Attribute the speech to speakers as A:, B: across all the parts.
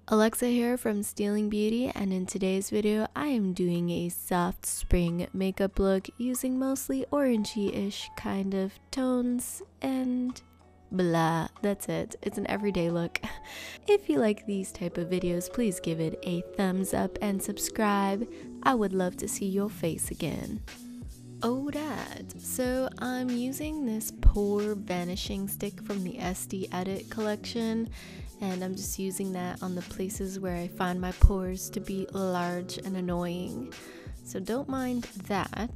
A: Alexa here from Stealing Beauty, and in today's video I am doing a soft spring makeup look using mostly orangey-ish kind of tones and blah, that's it. It's an everyday look. If you like these type of videos, please give it a thumbs up and subscribe. I would love to see your face again. Alright, so I'm using this pore vanishing stick from the SD Edit collection, and I'm just using that on the places where I find my pores to be large and annoying, so don't mind that.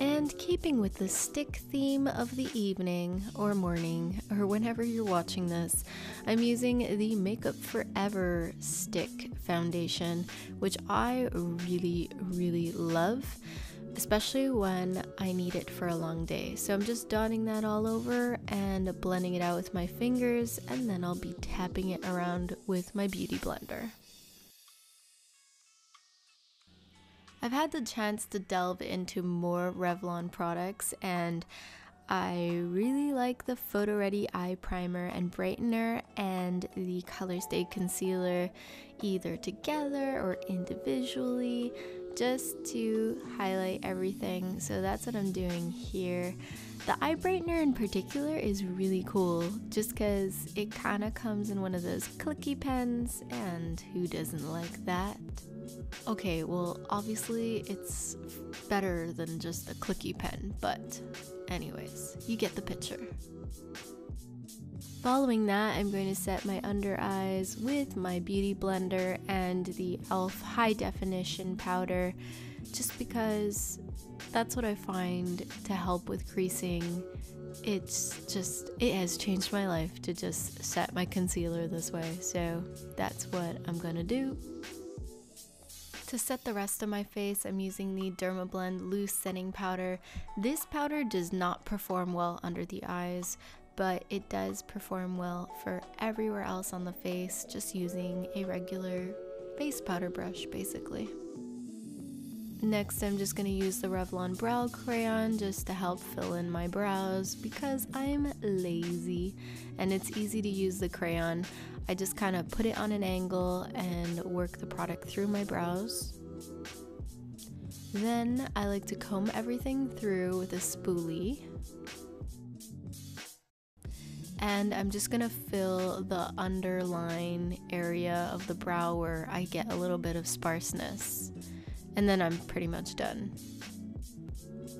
A: And keeping with the stick theme of the evening or morning or whenever you're watching this, I'm using the Makeup Forever stick foundation, which I really love, especially when I need it for a long day. So I'm just dotting that all over and blending it out with my fingers, and then I'll be tapping it around with my beauty blender. I've had the chance to delve into more Revlon products, and I really like the Photo Ready Eye Primer and Brightener and the Color Stay Concealer, either together or individually, just to highlight everything. So that's what I'm doing here. The eye brightener in particular is really cool just because it kind of comes in one of those clicky pens, and who doesn't like that? Okay, well, obviously it's better than just a clicky pen, but anyways, you get the picture. Following that, I'm going to set my under eyes with my beauty blender and the e.l.f. high definition powder, just because that's what I find to help with creasing. It has changed my life to just set my concealer this way, so that's what I'm gonna do. To set the rest of my face, I'm using the Dermablend Loose Setting Powder. This powder does not perform well under the eyes, but it does perform well for everywhere else on the face, just using a regular face powder brush, basically. Next, I'm just going to use the Revlon Brow Crayon just to help fill in my brows because I'm lazy and it's easy to use the crayon. I just kind of put it on an angle and work the product through my brows. Then I like to comb everything through with a spoolie. And I'm just gonna fill the underline area of the brow where I get a little bit of sparseness. And then I'm pretty much done.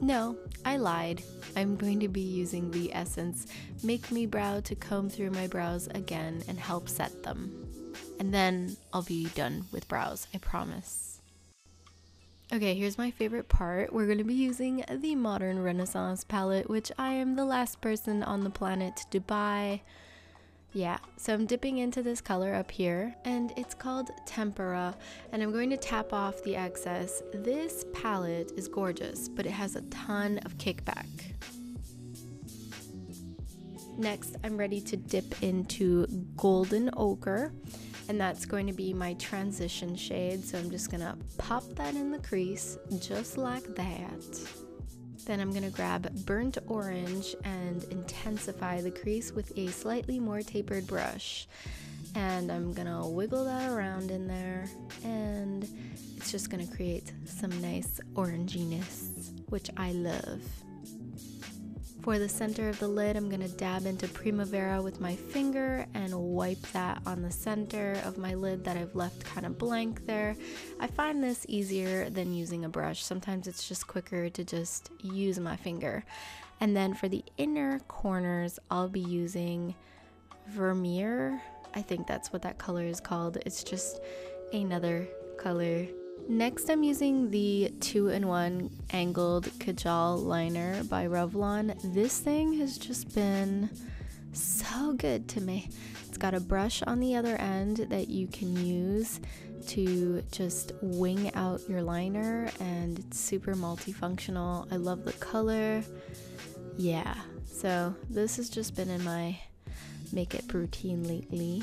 A: No, I lied. I'm going to be using the Essence Make Me Brow to comb through my brows again and help set them. And then I'll be done with brows, I promise. Okay, here's my favorite part. We're going to be using the Modern Renaissance palette, which I am the last person on the planet to buy. Yeah, so I'm dipping into this color up here, and it's called Tempera, and I'm going to tap off the excess. This palette is gorgeous, but it has a ton of kickback. Next, I'm ready to dip into Golden Ochre, and that's going to be my transition shade, so I'm just gonna pop that in the crease, just like that. Then I'm gonna grab Burnt Orange and intensify the crease with a slightly more tapered brush. And I'm gonna wiggle that around in there, and it's just gonna create some nice oranginess, which I love. For the center of the lid, I'm gonna dab into Primavera with my finger and wipe that on the center of my lid that I've left kind of blank there. I find this easier than using a brush. Sometimes it's just quicker to just use my finger. And then for the inner corners, I'll be using Vermeer. I think that's what that color is called. It's just another color. Next, I'm using the 2-in-1 Angled Kajal Liner by Revlon. This thing has just been so good to me. It's got a brush on the other end that you can use to just wing out your liner, and it's super multifunctional. I love the color. Yeah, so this has just been in my makeup routine lately.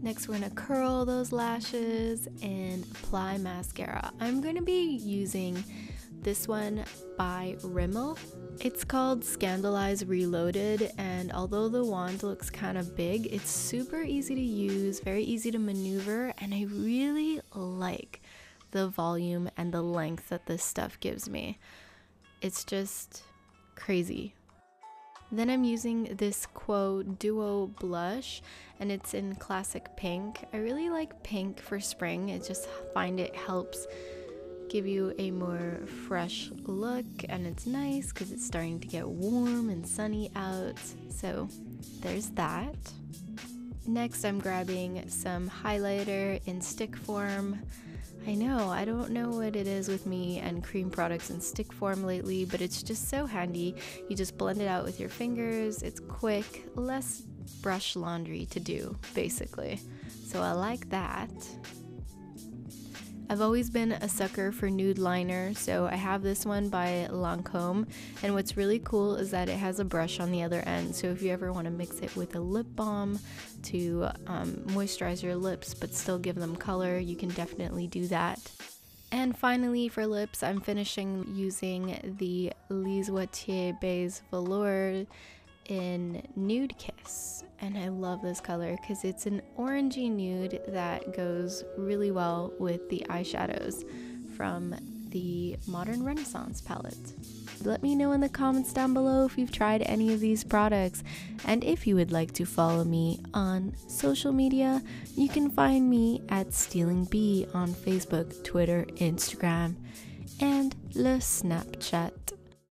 A: Next, we're gonna curl those lashes and apply mascara. I'm gonna be using this one by Rimmel. It's called Scandalize Reloaded, and although the wand looks kind of big, it's super easy to use, very easy to maneuver, and I really like the volume and the length that this stuff gives me. It's just crazy. Then I'm using this Quo Duo blush, and it's in classic pink. I really like pink for spring. I just find it helps give you a more fresh look, and it's nice because it's starting to get warm and sunny out, so there's that. Next, I'm grabbing some highlighter in stick form. I know, I don't know what it is with me and cream products in stick form lately, but it's just so handy. You just blend it out with your fingers. It's quick, less brush laundry to do, basically. So I like that. I've always been a sucker for nude liner, so I have this one by Lancôme, and what's really cool is that it has a brush on the other end, so if you ever want to mix it with a lip balm to moisturize your lips but still give them color, you can definitely do that. And finally, for lips, I'm finishing using the Lise Watier Baiser Velours in Nude Kiss, and I love this color because it's an orangey nude that goes really well with the eyeshadows from the Modern Renaissance palette. Let me know in the comments down below if you've tried any of these products, and if you would like to follow me on social media, you can find me at Stealing Bee on Facebook, Twitter, Instagram, and le Snapchat.